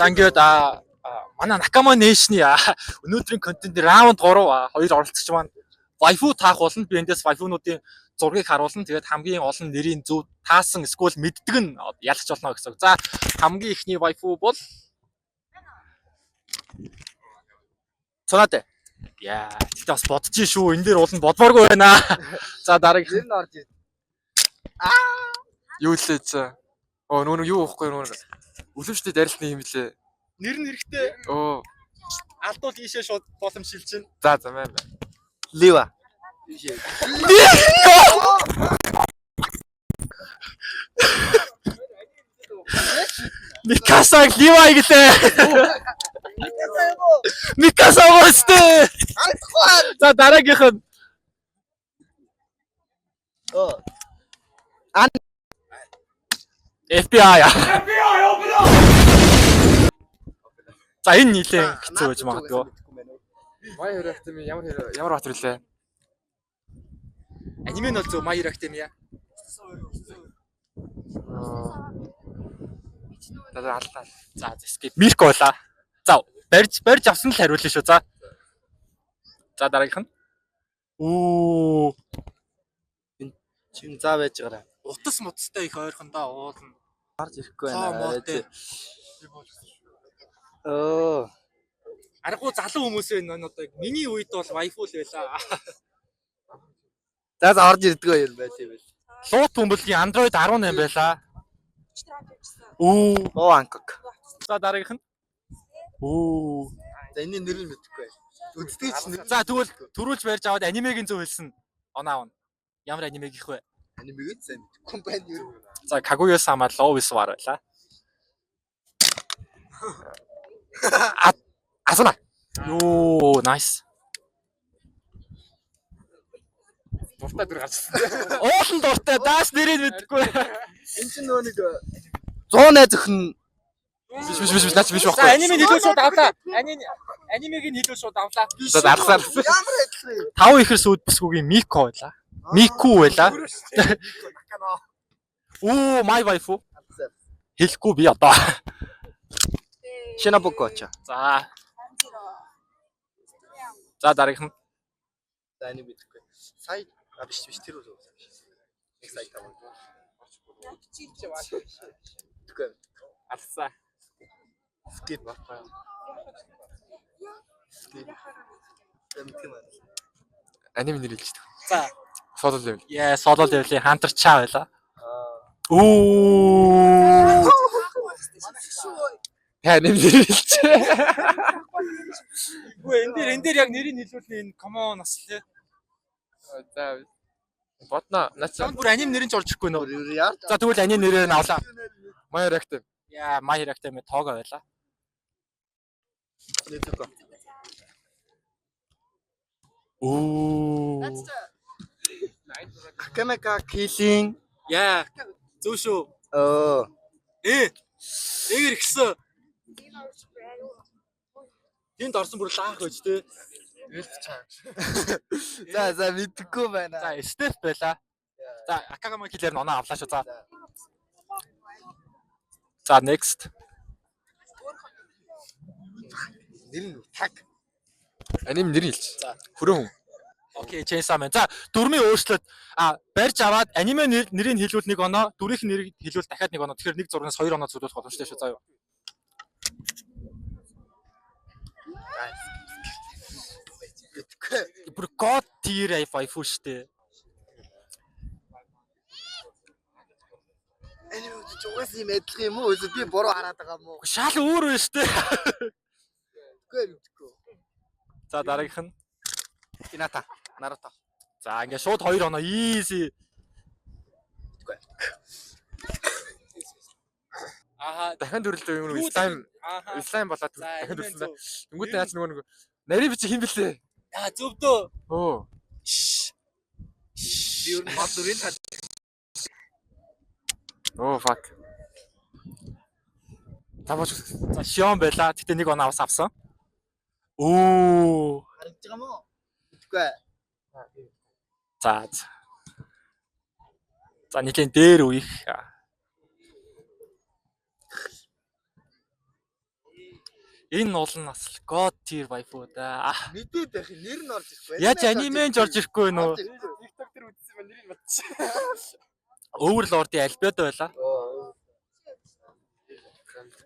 За ингээд манай Nakama Nation-ы өнөөдрийн контент раунд 3 хоёр оролцогч маань waifu таах болно. Би эндээс waifu-нуудын зургийг харуулна. Тэгээд хамгийн олон нэрийн зөв таасан эсвэл мэддэг нь ялгч болно гэсэн. За хамгийн ихний waifu бол Цонаатай. Яа, тэгтээ бас бодож шүү. Энэ дээр уулын бодмооргүй байна. За дараагийн нь орж ир. Юу лээ за. Нүүн юу ихгүй нүүн. Үлэмжтэй дарилтны юм лээ. нэр нь хэрэгтэй. Алдуул ийшээ шууд боломж шилжин. За мэн. Лива. Микаса Лива гэлээ. Микаса гоостэй. За дараагийнх нь FBI. За энэ нийлээ хэцүү байж магадгүй. My Hero Academy ямар бат ирлээ? Аниме нь бол зөв My Hero Academia. За аллаа. За skip Mirko байла. За барьж авсан л хариулна шүү. За. За дараагийнх нь. Оо. Чин заа байж гараа. Утас муцтай их ойрхондоо уулна. Гарч ирэхгүй байна. Аргагүй залуу хүмүүс байна одоо миний үед бол waifu л байлаа. За орж ирдэггүй юм байл юм байл. Луут бөмбөлгийн Android 18 байлаа. Анкок. За дараагийнх нь. За энэ нэр нь мэдэхгүй байл. Үздэг чинь. За тэгвэл төрүүлж барьж аваад анимегийн зөв хэлсэн оноо авна. Ямар анимег их вэ? Анимег сайн компани юу? За Kaguya-sama Love is War байлаа. Асуна. Йоо, nice. Дуртай дүр гарчсан. Уулын дуртай дааш нэрийг мэдэхгүй. Энэ чинь нөгөө нэг 100 найз өхөн Биш наач биш За байхгүй. анимег хэлүүл шууд авлаа. Анимег нь хэлүүл шууд авлаа. За дарсаар. ямар адилхан юм. 5 ихэр сүйд бүсгүйгийн Miko байлаа. Miku байлаа. My waifu. Хэлэхгүй би одоо. Шинабокоч. За. За дараагийнх нь. За энэ мэдэхгүй. Сая биш тэр үү. Нэг сая таван. Тэгвэл Алсаа. скип байна. Скип. Аним нэр хэлчихдэг. За. Solo level. Яа, solo level-ийн Hunter Cha байлаа. Аним нэр хэлчихэ. Үгүй энэ дээр яг нэрийг хэлүүлнэ энэ common нас лээ. За бодно. Цаан бүр аним нэрэн ч орж ирэхгүй нөө. Яа. За тэгвэл аним нэрээр нь авлаа. My Hero Academy. Яа, My Hero Academia тоогоо байлаа. Нэтэко. Камека килин. Яа, зөв шүү. Ээгэр ихсэн. Энд орсон бүр лаах байж тээ. За мэдгүй байна. За, Steph байлаа. За, Akagama Killer-ын оноо авлаа шүү. За. За, next. Нэр нь таг. Аним нэр хэлчих. Хүрэн хүн. Окей, Chainsaw Man. За, дөрмийн өөрчлөлт барьж аваад аниме нэрийг хэлүүл нэг оноо, дүрийнх нэрийг хэлүүл дахиад нэг оноо. Тэгэхээр нэг зургаас 2 оноо зөвлөх боломжтой шүү. За юу. Бүр god tier waifu штэ. Энэ юу ч угаас юм адилхан юм уу? Би буруу хараад байгаа юм уу? Шал өөр байна штэ. Мэдгүй. За, дараагийнх нь. Hinata, Naruto. За, ингээ шууд 2 оноо easy. Дахин дүрлээ юм уу? Slime болоод дахин дүрлсэн бай. Тэнгүүтээ яаж нөгөө нарийн бичиг хин блэ? Яа, зөв дөө. Би юу мод дүрийн тал. Fuck. Таваач. За, Shion байла. Гэтэ нэг оноо авсан. Харагдаж байгаа мó? Мэдгүй. За. За, нэгэн дээр үеих. Энэ бол нас God tier waifu да. Мэдээд байх нэр нь орж ирэхгүй. Яаж анимеж орж ирэхгүй нөө. TikTok дээр үзсэн ба нэрийг бодчих. Overlord-ийн альбиод байлаа.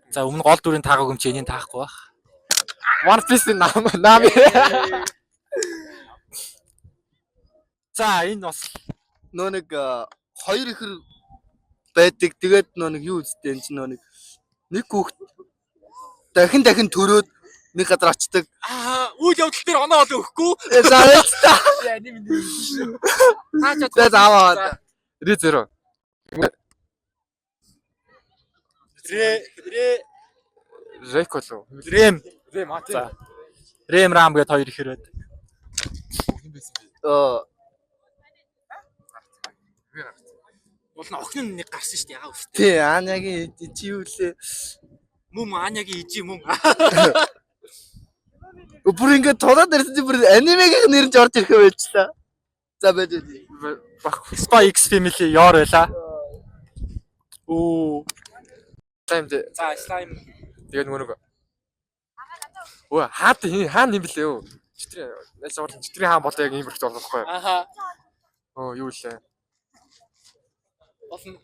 За өмнө гол дүрийн таагааг юм чи энийг таахгүй байх. One Piece-ийн нами. За энэ бас Нөө нэг хоёр ихэр байдаг. Тэгээд нөө нэг юу үстэй энэ чинь нөө нэг хүүхд дахин төрөөд нэг газар очдаг. үйл явдал дээр оноо ол өгөхгүй. За яста. Аним нэр. За зааваа. Ре0. Рек болов. Рэм. Рэм аа. За. Рэм рам гээд хоёр ихэрээд. Уул нь охин нэг гарсан шүү дээ яа үстэй. Тий, Анягийн чи юу лээ? Мөн Анягийн ижи мөн. Бүр ингээд тулаад ирсэн чи бүр анимегийн нэр нь орж ирэх байжлаа. За байж. Spy X Family ёор байла. Оо. Таймд. За slime. Тэгээд нөгөө нэг. Өө хаана юм блээ юу? Читрийн хаан болоо яг ийм их зорлохгүй. Аха. Оо юу лээ. Олон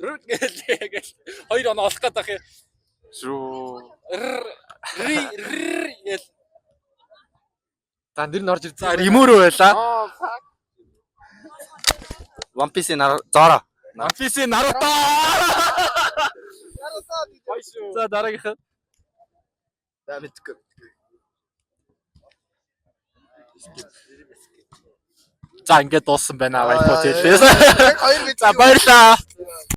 рут гээл хоёр оноо олох гэдэг юм. Шүү. Гээл. За нэр нь орж ирсэн. За ремөрөө байла. One Piece-ийн Zoro. One Piece-ийн Naruto. За дараагийнх. За мэдгүй. За ингээд дууссан байна. Вайфу хэлээс. Хоёр За баярлаа.